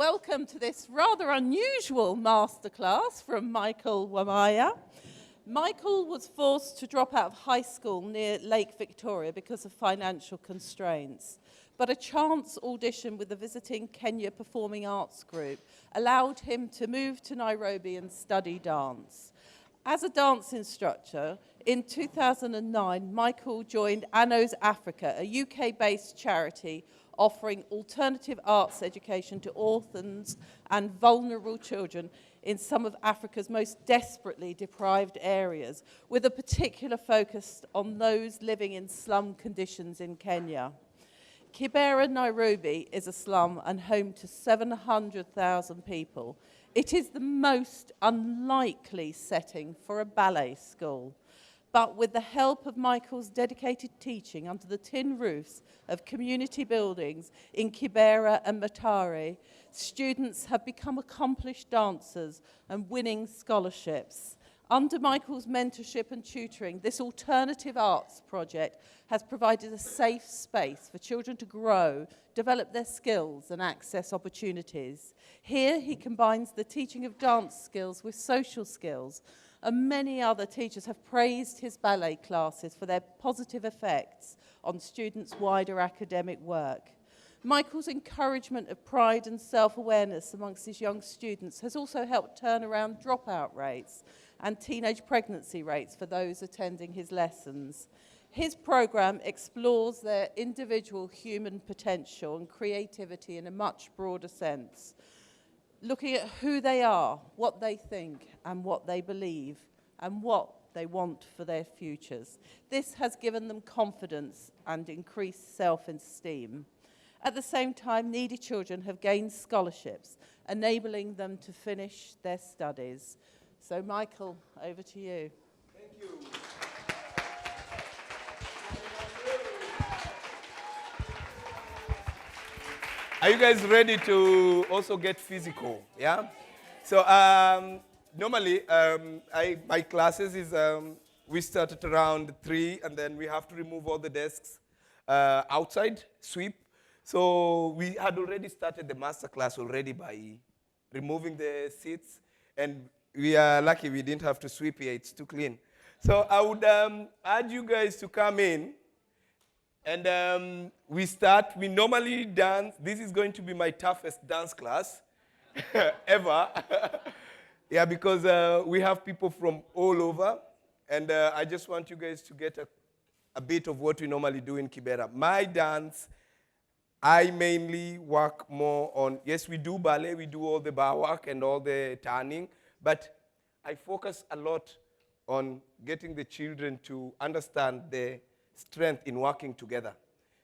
Welcome to this rather unusual masterclass from Michael Wamaya. Michael was forced to drop out of high school near Lake Victoria because of financial constraints. But a chance audition with the visiting Kenya Performing Arts Group allowed him to move to Nairobi and study dance. As a dance instructor, in 2009, Michael joined Annos Africa, a UK-based charity offering alternative arts education to orphans and vulnerable children in some of Africa's most desperately deprived areas, with a particular focus on those living in slum conditions in Kenya. Kibera, Nairobi is a slum and home to 700,000 people. It is the most unlikely setting for a ballet school. But with the help of Michael's dedicated teaching under the tin roofs of community buildings in Kibera and Matare, students have become accomplished dancers and winning scholarships. Under Michael's mentorship and tutoring, this alternative arts project has provided a safe space for children to grow, develop their skills and access opportunities. Here he combines the teaching of dance skills with social skills, and many other teachers have praised his ballet classes for their positive effects on students' wider academic work. Michael's encouragement of pride and self-awareness amongst his young students has also helped turn around dropout rates and teenage pregnancy rates for those attending his lessons. His program explores their individual human potential and creativity in a much broader sense, looking at who they are, what they think, and what they believe, and what they want for their futures. This has given them confidence and increased self-esteem. At the same time, needy children have gained scholarships, enabling them to finish their studies. So, Michael, over to you. Thank you. Are you guys ready to also get physical? Yeah? So normally my classes is we start at around 3 and then we have to remove all the desks outside, sweep. So we had already started the masterclass already by removing the seats, and we are lucky we didn't have to sweep here, it's too clean. So I would urge you guys to come in. And we normally dance. This is going to be my toughest dance class ever. Yeah, because we have people from all over. And I just want you guys to get a bit of what we normally do in Kibera. My dance, I mainly work more on, yes, we do ballet, we do all the bar work and all the turning, but I focus a lot on getting the children to understand the strength in working together,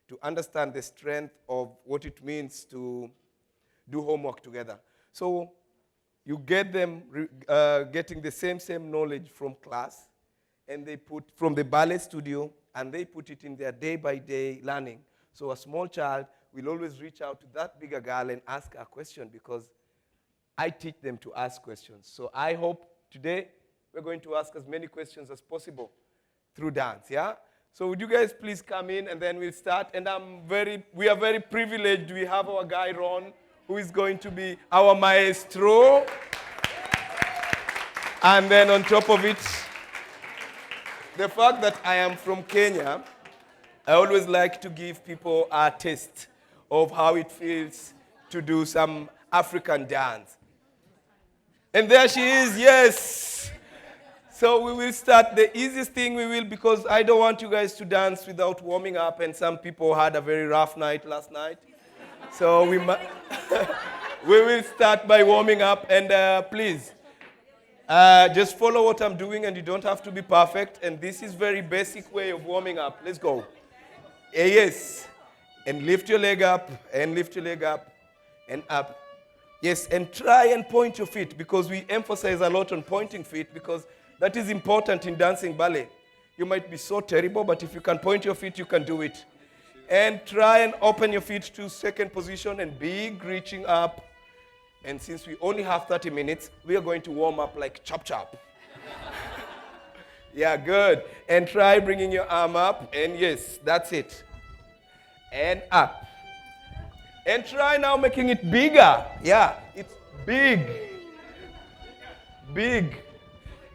to understand the strength of what it means to do homework together. So you get them getting the same knowledge from class, and they put from the ballet studio, and they put it in their day-by-day learning. So a small child will always reach out to that bigger girl and ask her a question, because I teach them to ask questions. So I hope today we're going to ask as many questions as possible through dance, yeah? So would you guys please come in, and then we'll start. And we are very privileged. We have our guy Ron, who is going to be our maestro. And then on top of it, the fact that I am from Kenya, I always like to give people a taste of how it feels to do some African dance. And there she is, yes. So we will start the easiest thing because I don't want you guys to dance without warming up, and some people had a very rough night last night. So we will start by warming up, and please, just follow what I'm doing, and you don't have to be perfect, and this is very basic way of warming up. Let's go. Yes, and lift your leg up, and lift your leg up, and up. Yes, and try and point your feet, because we emphasize a lot on pointing feet, because that is important in dancing ballet. You might be so terrible, but if you can point your feet, you can do it. And try and open your feet to second position and big reaching up. And since we only have 30 minutes, we are going to warm up like chop. Yeah, good. And try bringing your arm up. And yes, that's it. And up. And try now making it bigger. Yeah, it's big. Big.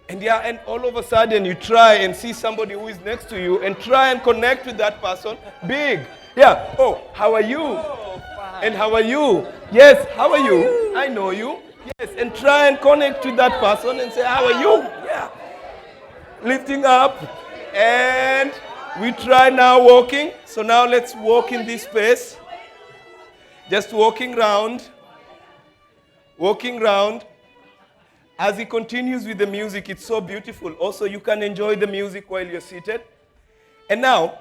And yeah, and all of a sudden you try and see somebody who is next to you and try and connect with that person. Big. Yeah. Oh, how are you? And how are you? Yes, how are you? I know you. Yes, and try and connect with that person and say, how are you? Yeah. Lifting up. And we try now walking. So now let's walk in this space. Just walking round. Walking round. As he continues with the music, it's so beautiful. Also, you can enjoy the music while you're seated. And now,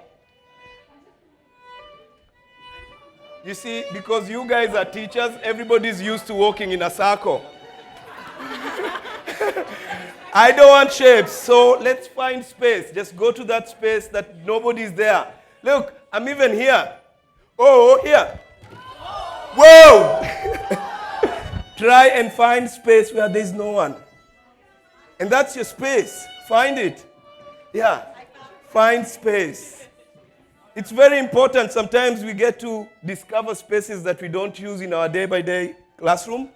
you see, because you guys are teachers, everybody's used to walking in a circle. I don't want shapes, so let's find space. Just go to that space that nobody's there. Look, I'm even here. Oh, here. Whoa! Try and find space where there's no one. And that's your space. Find it. Yeah. Find space. It's very important. Sometimes we get to discover spaces that we don't use in our day-by-day classroom.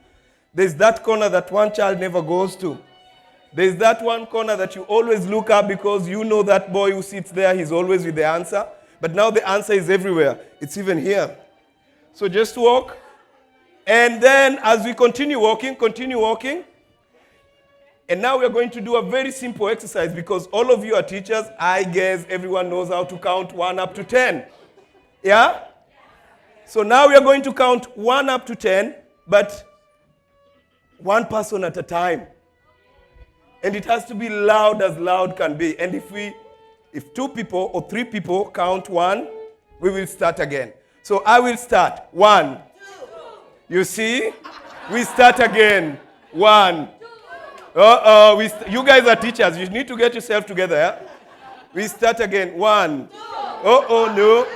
There's that corner that one child never goes to. There's that one corner that you always look up because you know that boy who sits there, he's always with the answer. But now the answer is everywhere. It's even here. So just walk. And then as we continue walking. And now we're going to do a very simple exercise because all of you are teachers. I guess everyone knows how to count 1 up to 10. Yeah? So now we are going to count 1 up to 10, but one person at a time. And it has to be loud as loud can be. And if 2 people or 3 people count 1, we will start again. So I will start. 1. You see? We start again. 1. You guys are teachers. You need to get yourself together. Yeah? We start again. 1. No.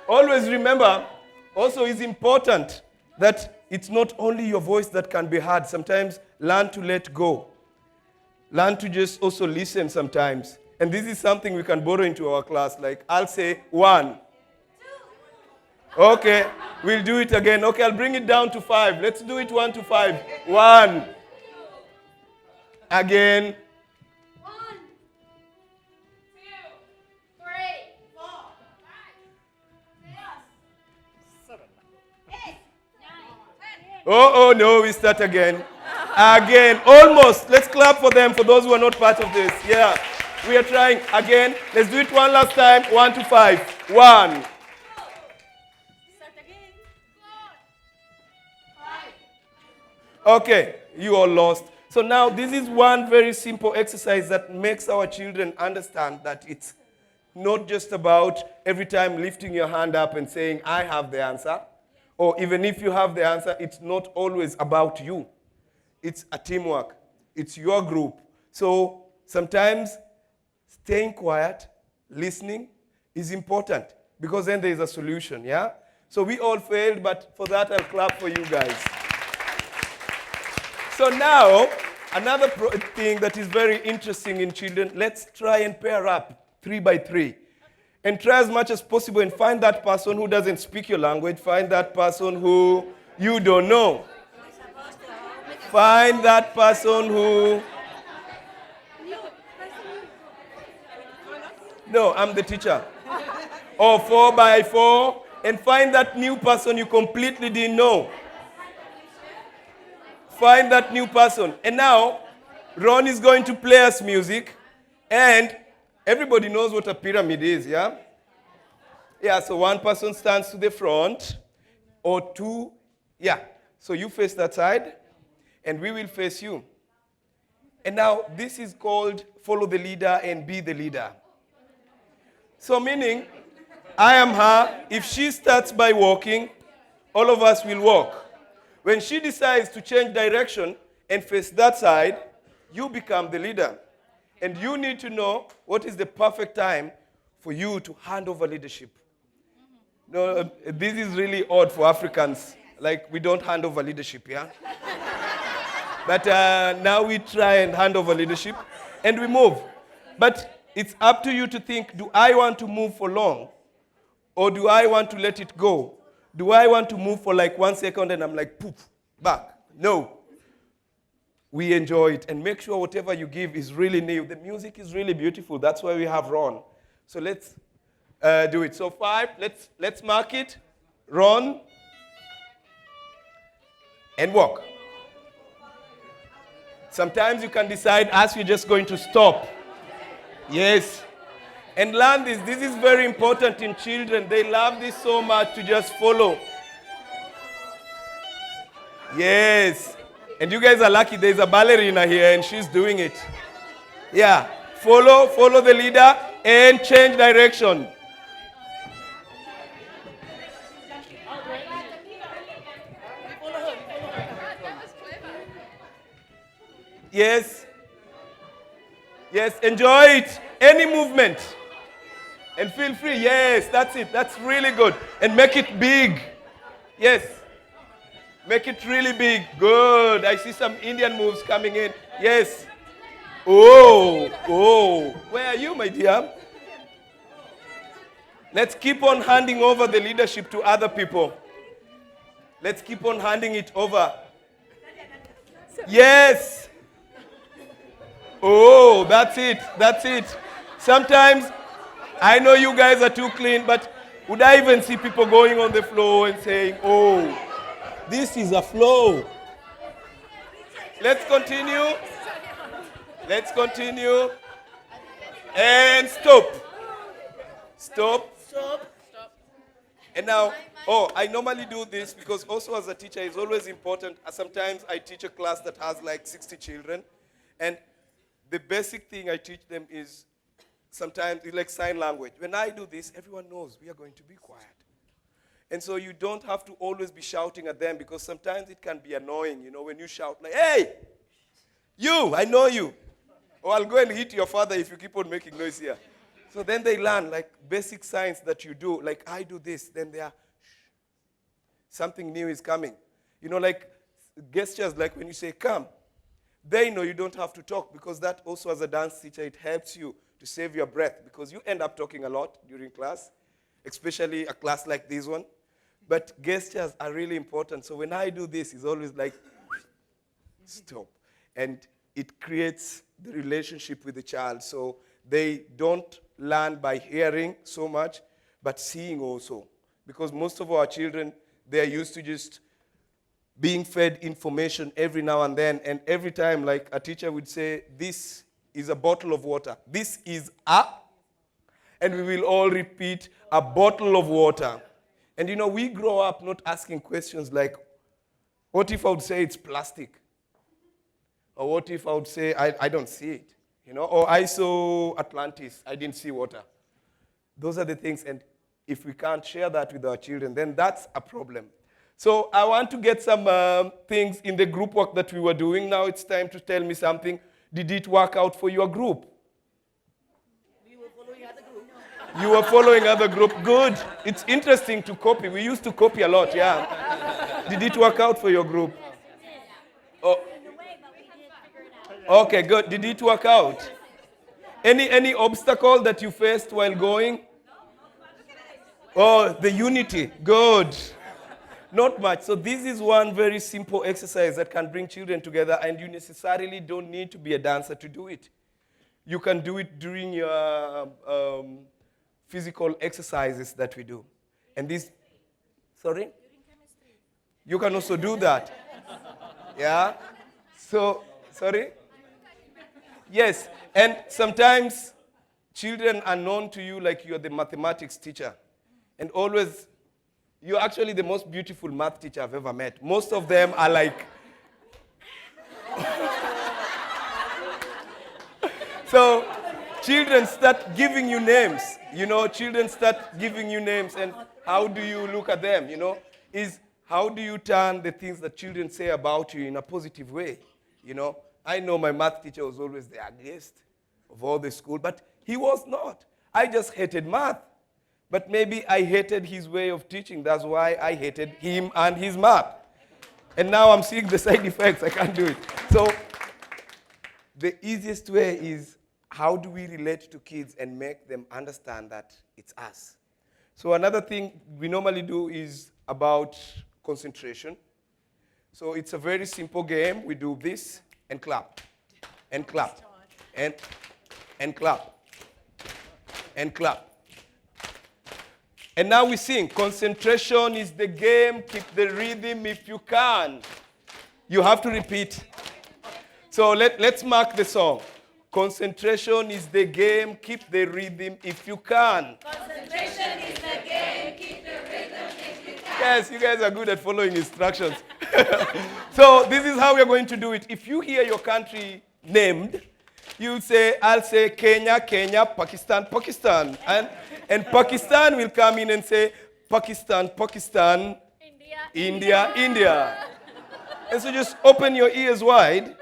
Always remember, also it's important that it's not only your voice that can be heard. Sometimes learn to let go. Learn to just also listen sometimes. And this is something we can borrow into our class. Like I'll say 1. Okay, we'll do it again. Okay, I'll bring it down to 5. Let's do it 1 to 5. 1. Again. 1, 2, 3, 4, 5, 6, 7, 8, 9, 10. No, we start again. Again, almost. Let's clap for them, for those who are not part of this. Yeah, we are trying. Again, let's do it one last time. 1 to 5. 1. Okay, you all lost. So now this is one very simple exercise that makes our children understand that it's not just about every time lifting your hand up and saying, I have the answer. Or even if you have the answer, it's not always about you. It's a teamwork. It's your group. So sometimes staying quiet, listening is important because then there is a solution, yeah? So we all failed, but for that I'll clap for you guys. So now, another thing that is very interesting in children, let's try and pair up 3 by 3. And try as much as possible and find that person who doesn't speak your language. Find that person who you don't know. Find that person who... No, I'm the teacher. Or 4 by 4. And find that new person you completely didn't know. Find that new person. And now, Ron is going to play us music. And everybody knows what a pyramid is, yeah? Yeah, so one person stands to the front. Or 2, yeah. So you face that side. And we will face you. And now, this is called follow the leader and be the leader. So meaning, I am her. If she starts by walking, all of us will walk. When she decides to change direction and face that side, you become the leader. And you need to know what is the perfect time for you to hand over leadership. No, this is really odd for Africans. Like, we don't hand over leadership, yeah? But now we try and hand over leadership, and we move. But it's up to you to think, do I want to move for long? Or do I want to let it go? Do I want to move for like 1 second and I'm like, poof, back? No. We enjoy it and make sure whatever you give is really new. The music is really beautiful. That's why we have Ron. So let's do it. So 5, let's mark it. Ron and walk. Sometimes you can decide as you're just going to stop. Yes. And learn this. This is very important in children. They love this so much to just follow. Yes. And you guys are lucky. There's a ballerina here and she's doing it. Yeah. Follow the leader and change direction. Yes. Yes, enjoy it. Any movement. And feel free. Yes, that's it. That's really good. And make it big. Yes. Make it really big. Good. I see some Indian moves coming in. Yes. Oh. Where are you, my dear? Let's keep on handing over the leadership to other people. Let's keep on handing it over. Yes. Oh, that's it. Sometimes, I know you guys are too clean, but would I even see people going on the floor and saying, oh, this is a flow. Let's continue. And stop. And now, I normally do this because also as a teacher, it's always important. Sometimes I teach a class that has like 60 children. And the basic thing I teach them is sometimes it's like sign language. When I do this, everyone knows we are going to be quiet. And so you don't have to always be shouting at them because sometimes it can be annoying, when you shout like, hey, you, I know you. Or I'll go and hit your father if you keep on making noise here. So then they learn like basic signs that you do. Like I do this, then they are, something new is coming. Like gestures like when you say come. They know you don't have to talk because that also as a dance teacher, it helps you to save your breath because you end up talking a lot during class, especially a class like this one. But gestures are really important. So when I do this, it's always like, stop. And it creates the relationship with the child. So they don't learn by hearing so much, but seeing also. Because most of our children, they are used to just being fed information every now and then, and every time, like a teacher would say, this is a bottle of water. This is and we will all repeat, a bottle of water. And we grow up not asking questions like, what if I would say it's plastic? Or what if I would say, I don't see it? Or I saw Atlantis, I didn't see water. Those are the things, and if we can't share that with our children, then that's a problem. So I want to get some things in the group work that we were doing. Now it's time to tell me something. Did it work out for your group? We were following other group. You were following other group. Good. It's interesting to copy. We used to copy a lot, yeah. Did it work out for your group? Oh. Okay, good. Did it work out? Any obstacle that you faced while going? Oh, the unity. Good. Not much. So this is one very simple exercise that can bring children together, and you necessarily don't need to be a dancer to do it. You can do it during your physical exercises that we do. And this, sorry? You can also do that. Yeah? So, sorry? Yes. And sometimes children are known to you like you're the mathematics teacher. And always, you're actually the most beautiful math teacher I've ever met. Most of them are like... So, children start giving you names. Children start giving you names. And how do you look at them, Is how do you turn the things that children say about you in a positive way, I know my math teacher was always the ugliest of all the school, but he was not. I just hated math. But maybe I hated his way of teaching. That's why I hated him and his math. And now I'm seeing the side effects. I can't do it. So the easiest way is how do we relate to kids and make them understand that it's us? So another thing we normally do is about concentration. So it's a very simple game. We do this and clap, and clap, and clap, and clap. And now we sing. Concentration is the game. Keep the rhythm if you can. You have to repeat. So let's mark the song. Concentration is the game. Keep the rhythm if you can. Concentration is the game. Keep the rhythm if you can. Yes, you guys are good at following instructions. So this is how we're going to do it. If you hear your country named, you say, I'll say Kenya, Kenya, Pakistan, Pakistan. And Pakistan will come in and say, Pakistan, Pakistan, India, India, India. And so just open your ears wide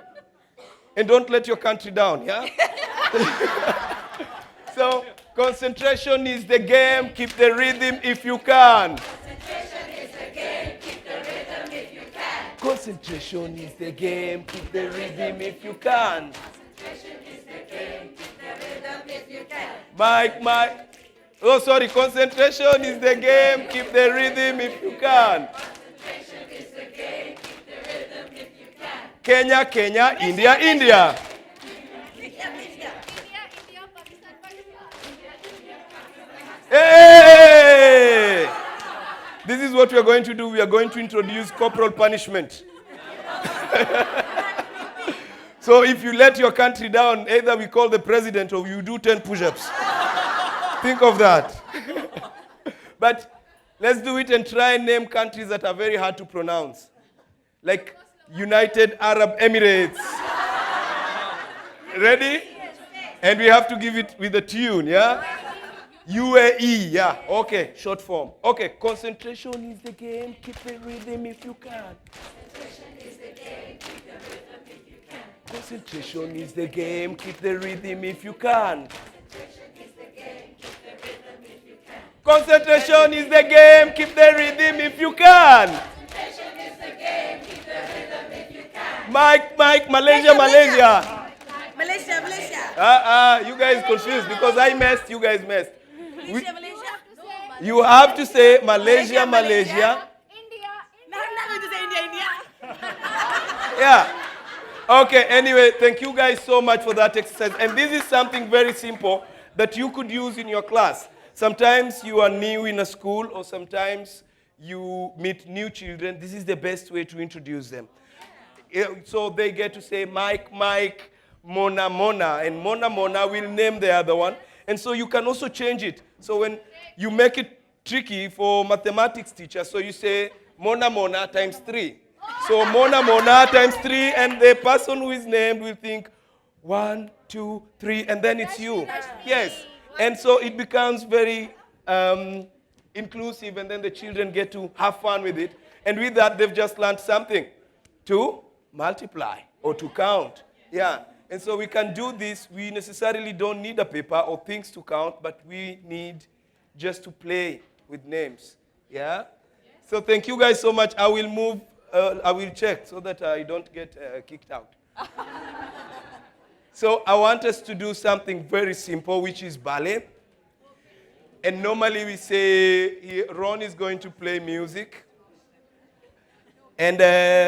and don't let your country down, yeah? So concentration is the game. Keep the rhythm if you can. Concentration is the game. Keep the rhythm if you can. Concentration is the game. Keep the rhythm if you can. Concentration is the game. Keep the rhythm if you can. Mike. Oh, sorry. Concentration is the game. Keep the rhythm if you can. Concentration is the game. Keep the rhythm if you can. Kenya, Kenya, India, India. India, Pakistan, Pakistan. Hey! This is what we are going to do. We are going to introduce corporal punishment. So if you let your country down, either we call the president or you do 10 push-ups. Think of that. But let's do it and try and name countries that are very hard to pronounce. Like United Arab Emirates. Ready? And we have to give it with a tune, yeah? UAE, yeah. Okay, short form. Okay, concentration is the game. Keep the rhythm if you can. Concentration is the game. Keep the rhythm if you can. Concentration is the game. Keep the rhythm if you can. Concentration is the game. Keep the rhythm if you can. Concentration is the game. Keep the rhythm if you can. Concentration is the game. Keep the rhythm if you can. Mike, Malaysia. Malaysia. You guys confused because I messed, you guys messed. Malaysia. You have to say Malaysia. India, No, I'm not going to say India. Yeah. Okay, anyway, thank you guys so much for that exercise. And this is something very simple that you could use in your class. Sometimes you are new in a school or sometimes you meet new children. This is the best way to introduce them. So they get to say Mike, Mona, and Mona will name the other one. And so you can also change it. So when you make it tricky for mathematics teachers, so you say Mona times 3. So Mona times 3, and the person who is named will think 1, 2, 3, and then it's you. Yes. And so it becomes very inclusive, and then the children get to have fun with it. And with that, they've just learned something to multiply or to count. Yeah. And so we can do this. We necessarily don't need a paper or things to count, but we need just to play with names. Yeah? So thank you guys so much. I will check so that I don't get kicked out. So I want us to do something very simple, which is ballet. And normally we say Ron is going to play music. And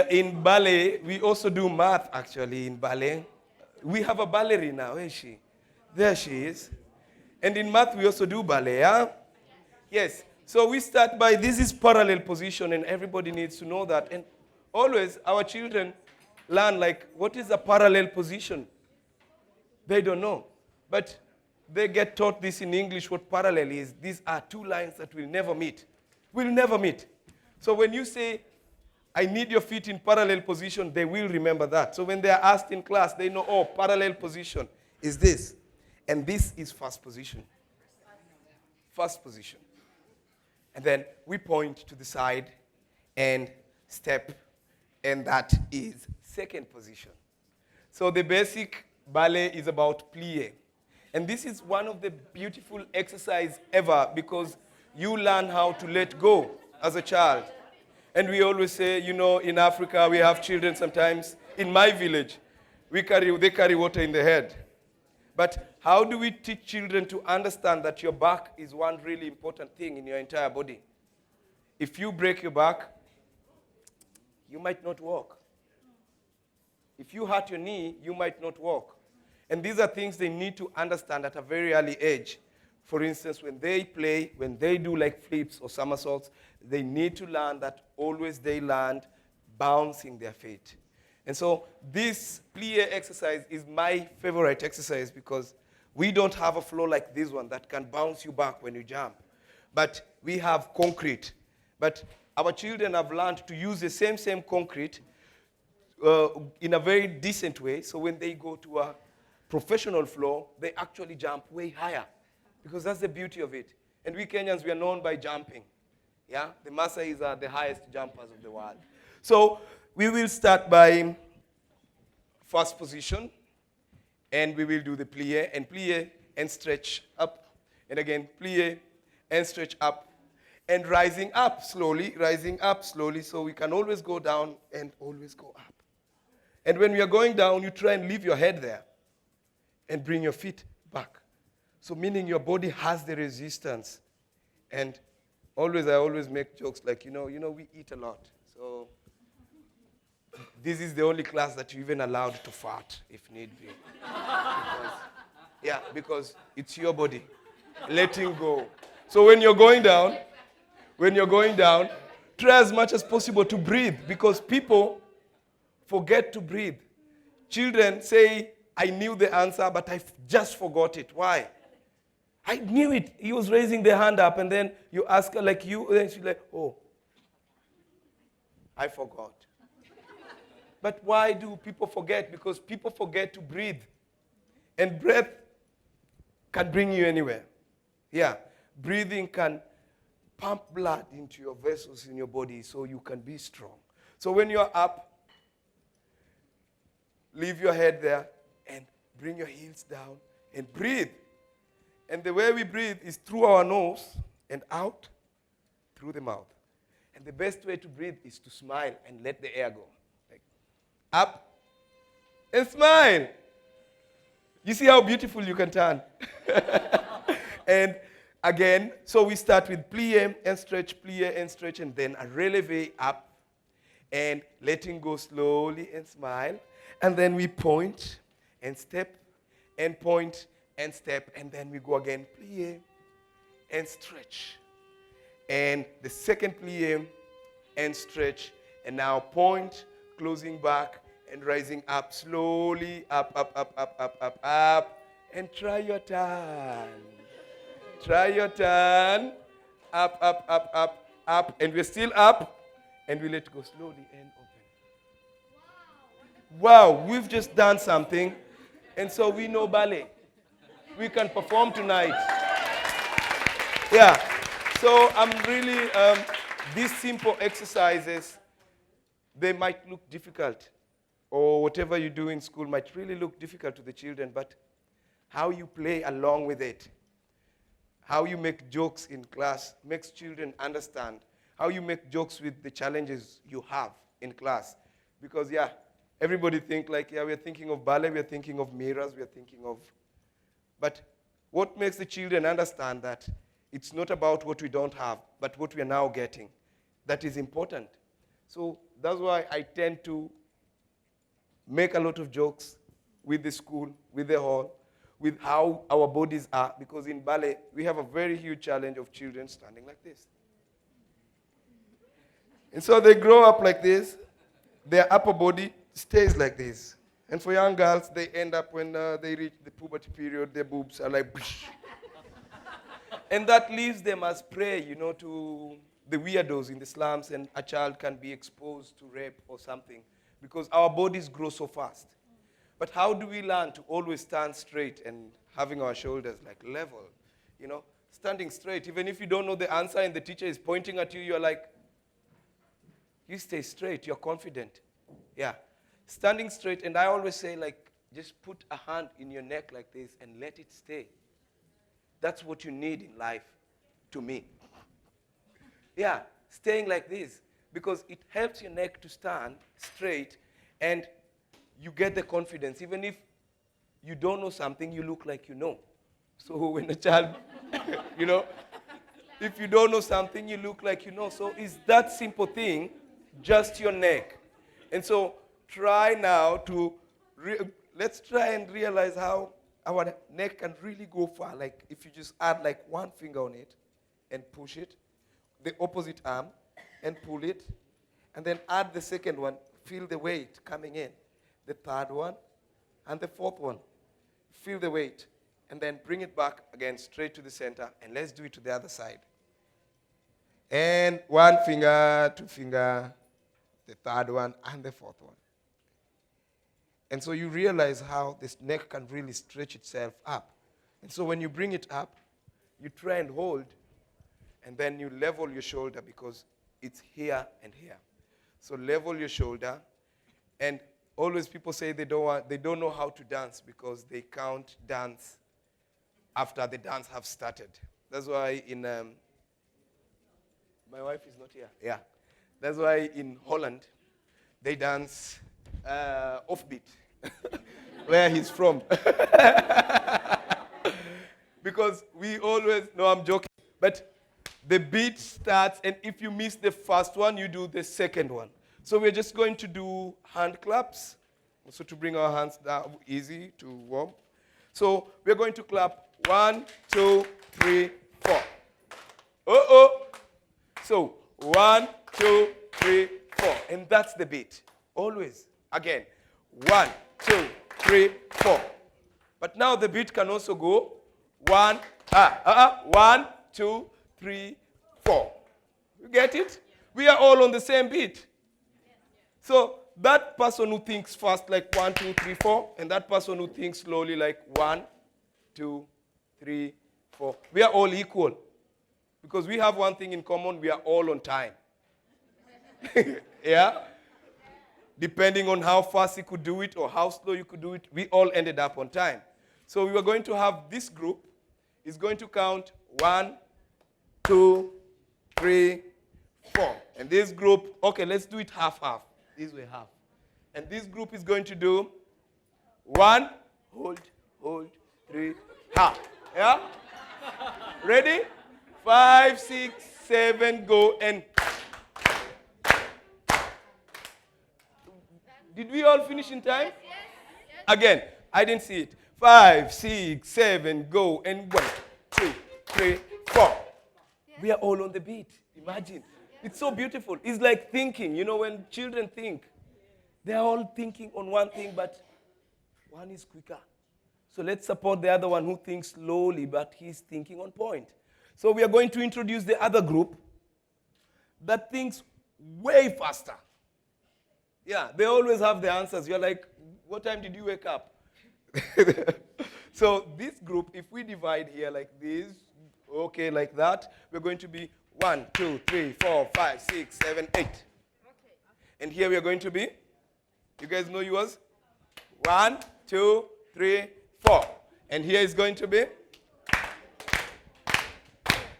in ballet, we also do math, actually, in ballet. We have a ballerina. Where is she? There she is. And in math, we also do ballet, yeah? Yes. So we start by, this is parallel position, and everybody needs to know that. And always, our children learn, like, what is a parallel position? They don't know. But they get taught this in English, what parallel is. These are two lines that will never meet. Will never meet. So when you say, I need your feet in parallel position, they will remember that. So when they are asked in class, they know, oh, parallel position is this. And this is first position. First position. And then we point to the side and step, and that is second position. So the basic ballet is about plie. And this is one of the beautiful exercises ever because you learn how to let go as a child. And we always say, you know, in Africa, we have children sometimes. In my village, they carry water in the head. But how do we teach children to understand that your back is one really important thing in your entire body? if you break your back, you might not walk. If you hurt your knee, you might not walk. And these are things they need to understand at a very early age. For instance, when they play, when they do like flips or somersaults, they need to learn that always they land bouncing their feet. And so this plie exercise is my favorite exercise because we don't have a floor like this one that can bounce you back when you jump. But we have concrete. But our children have learned to use the same concrete in a very decent way. So when they go to a professional floor, they actually jump way higher because that's the beauty of it. And we Kenyans, we are known by jumping. Yeah, the Maasais are the highest jumpers of the world. So we will start by first position, and we will do the plie and stretch up, and again plie and stretch up, and rising up slowly, so we can always go down and always go up. And when we are going down, you try and leave your head there and bring your feet back. So meaning your body has the resistance. And I always make jokes like, we eat a lot. So this is the only class that you're even allowed to fart if need be. Because it's your body letting go. So when you're going down, try as much as possible to breathe because people forget to breathe. Children say, I knew the answer, but I just forgot it. Why? I knew it. He was raising the hand up, and then you ask her like you, and she's like, oh, I forgot. But why do people forget? Because people forget to breathe. And breath can bring you anywhere. Yeah, breathing can pump blood into your vessels in your body so you can be strong. So when you're up, leave your head there and bring your heels down and breathe. And the way we breathe is through our nose and out through the mouth. And the best way to breathe is to smile and let the air go. Like, up and smile. You see how beautiful you can turn. And again, so we start with plie and stretch, and then a releve up and letting go slowly and smile. And then we point and step and point and step, and then we go again, plie and stretch. And the second plie and stretch, and now point, closing back and rising up slowly, up, and try your turn. Up, and we're still up, and we let go slowly and open. Wow, we've just done something, and so we know ballet. We can perform tonight. Yeah, so I'm really, these simple exercises, they might look difficult, or whatever you do in school might really look difficult to the children, but how you play along with it, how you make jokes in class makes children understand, how you make jokes with the challenges you have in class. Because, everybody think like, we're thinking of ballet, we're thinking of mirrors, we're thinking of... But what makes the children understand that it's not about what we don't have, but what we are now getting. That is important. So that's why I tend to make a lot of jokes with the school, with the hall, with how our bodies are. Because in ballet, we have a very huge challenge of children standing like this. And so they grow up like this. Their upper body stays like this. And for young girls, they end up when they reach the puberty period, their boobs are like, and that leaves them as prey, to the weirdos in the slums, and a child can be exposed to rape or something because our bodies grow so fast. But how do we learn to always stand straight and having our shoulders like level, standing straight, even if you don't know the answer and the teacher is pointing at you, you're like, you stay straight, you're confident. Yeah. Standing straight, and I always say, just put a hand in your neck like this and let it stay. That's what you need in life, to me. Yeah, staying like this, because it helps your neck to stand straight, and you get the confidence. Even if you don't know something, you look like you know. So when a child, If you don't know something, you look like you know. So it's that simple thing, just your neck. And so try now to, let's try and realize how our neck can really go far. Like if you just add like one finger on it and push it, the opposite arm, and pull it, and then add the second one, feel the weight coming in. The third one, and the fourth one. Feel the weight, and then bring it back again straight to the center, and let's do it to the other side. And one finger, two finger, the third one, and the fourth one. And so you realize how this neck can really stretch itself up. And so when you bring it up, you try and hold, and then you level your shoulder because it's here and here. So level your shoulder, and always people say they don't know how to dance because they can't dance after the dance have started. That's why in my wife is not here. Yeah. That's why in Holland, they dance offbeat, where he's from. Because we always, no, I'm joking, but the beat starts, and if you miss the first one, you do the second one. So we're just going to do hand claps, so to bring our hands down, easy to warm. So we're going to clap 1, 2, 3, 4. So 1, 2, 3, 4. And that's the beat. Always. Again. 1, 2, 3, 4. But now the beat can also go 1, 2, 3, 4. You get it? We are all on the same beat. So that person who thinks fast like 1, 2, 3, 4, and that person who thinks slowly like 1, 2, 3, 4. We are all equal. Because we have one thing in common, we are all on time. Yeah? Depending on how fast you could do it or how slow you could do it, we all ended up on time. So we are going to have this group is going to count 1, 2, 3, 4. And this group, okay, let's do it half-half. This way, half. And this group is going to do 1, hold, 3, half. Yeah? Ready? 5, 6, 7, go, and... Did we all finish in time? Yes. Again, I didn't see it. 5, 6, 7, go, and 1, 2, 3, 4. Yes. We are all on the beat. Imagine. Yes. It's so beautiful. It's like thinking. You know, when children think, they are all thinking on one thing, but one is quicker. So let's support the other one who thinks slowly, but he's thinking on point. So we are going to introduce the other group that thinks way faster. Yeah, they always have the answers. You're like, what time did you wake up? So this group, if we divide here like this, okay, like that, we're going to be 1, 2, 3, 4, 5, 6, 7, 8. Okay. And here we are going to be, you guys know yours? 1, 2, 3, 4. And here is going to be?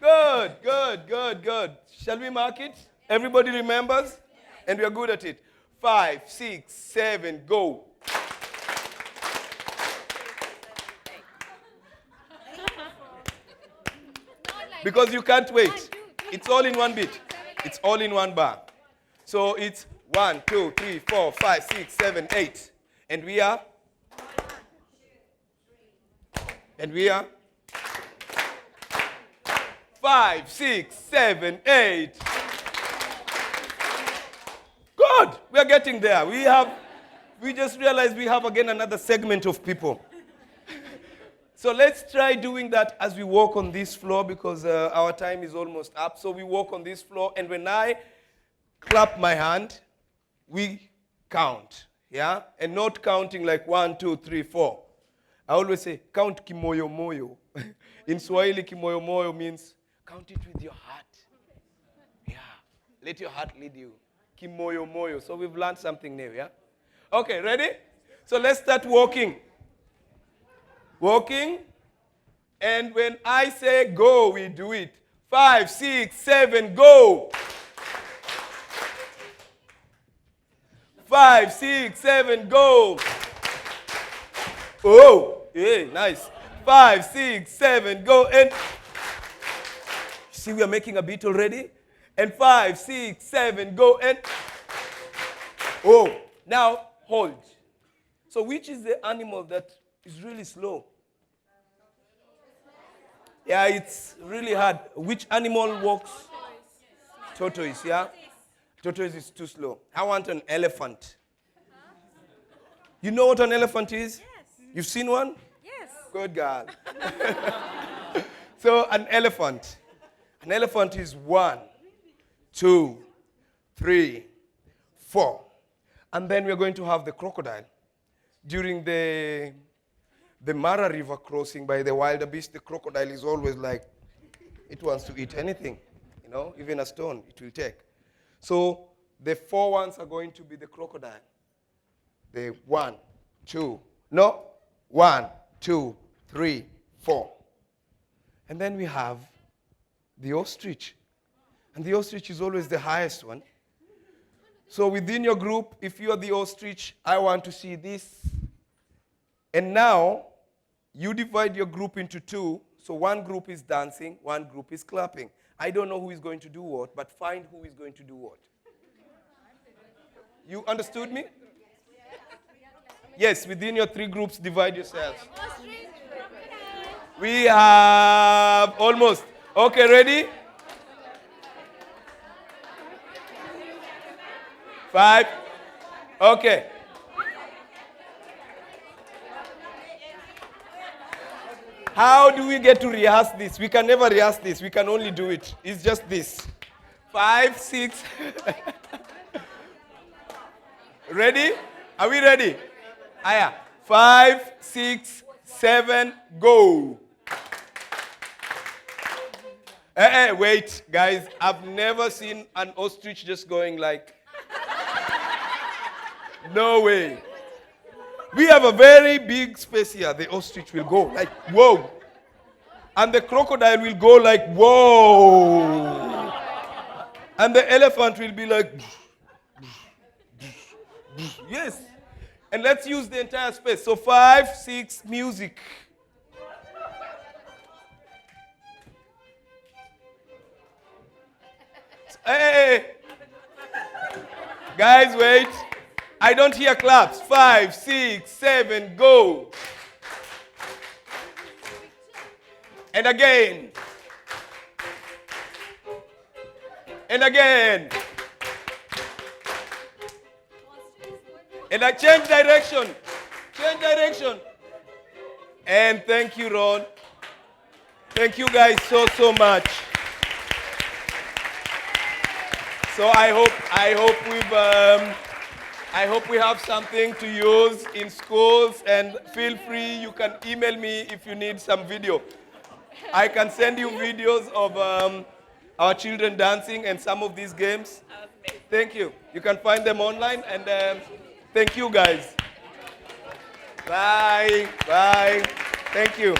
Good, good, good, good. Shall we mark it? Everybody remembers? And we are good at it. 5, 6, 7, go. Because you can't wait. It's all in one beat. It's all in one bar. So it's 1, 2, 3, 4, 5, 6, 7, 8. And we are? And we are? 5, 6, 7, 8. Good. We are getting there. We just realized we have again another segment of people. So let's try doing that as we walk on this floor because our time is almost up. So we walk on this floor, and when I clap my hand, we count. Yeah? And not counting like 1, 2, 3, 4. I always say, count kimoyo moyo. In Swahili, kimoyo moyo means count it with your heart. Yeah. Let your heart lead you. Kimoyo moyo. So we've learned something new, yeah? Okay, ready? So let's start walking. Walking. And when I say go, we do it. 5, 6, 7, go. 5, 6, 7, go. Oh, yeah, nice. 5, 6, 7, go. And See, we are making a beat already. And 5, 6, 7, go and... Oh, now hold. So which is the animal that is really slow? Yeah, it's really hard. Which animal walks? Tortoise, yeah? Tortoise is too slow. I want an elephant. You know what an elephant is? Yes. You've seen one? Yes. Good girl. So an elephant. An elephant is 1, 2, 3, 4. And then we're going to have the crocodile. During the Mara River crossing by the wildebeest, the crocodile is always like, it wants to eat anything. You know, even a stone, it will take. So the 4 ones are going to be the crocodile. The 1, 2, no, 1, 2, 3, 4. And then we have the ostrich. And the ostrich is always the highest one. So within your group, if you are the ostrich, I want to see this. And now, you divide your group into 2. So one group is dancing, one group is clapping. I don't know who is going to do what, but find who is going to do what. You understood me? Yes, within your 3 groups, divide yourselves. We have almost. Okay, ready? 5. Okay. How do we get to rehearse this? We can never rehearse this. We can only do it. It's just this. 5, 6. Ready? Are we ready? Aya. 5, 6, 7, go. Wait, guys. I've never seen an ostrich just going like... No way. We have a very big space here. The ostrich will go like, whoa. And the crocodile will go like, whoa. And the elephant will be like, yes. And let's use the entire space. So 5, 6, music. Hey. Guys, wait. I don't hear claps. 5, 6, 7, go. And again. And again. And I change direction. Change direction. And thank you, Ron. Thank you guys so much. So I hope we have something to use in schools, and feel free, you can email me if you need some video. I can send you videos of our children dancing and some of these games. Thank you. You can find them online, and thank you guys. Bye. Bye. Thank you.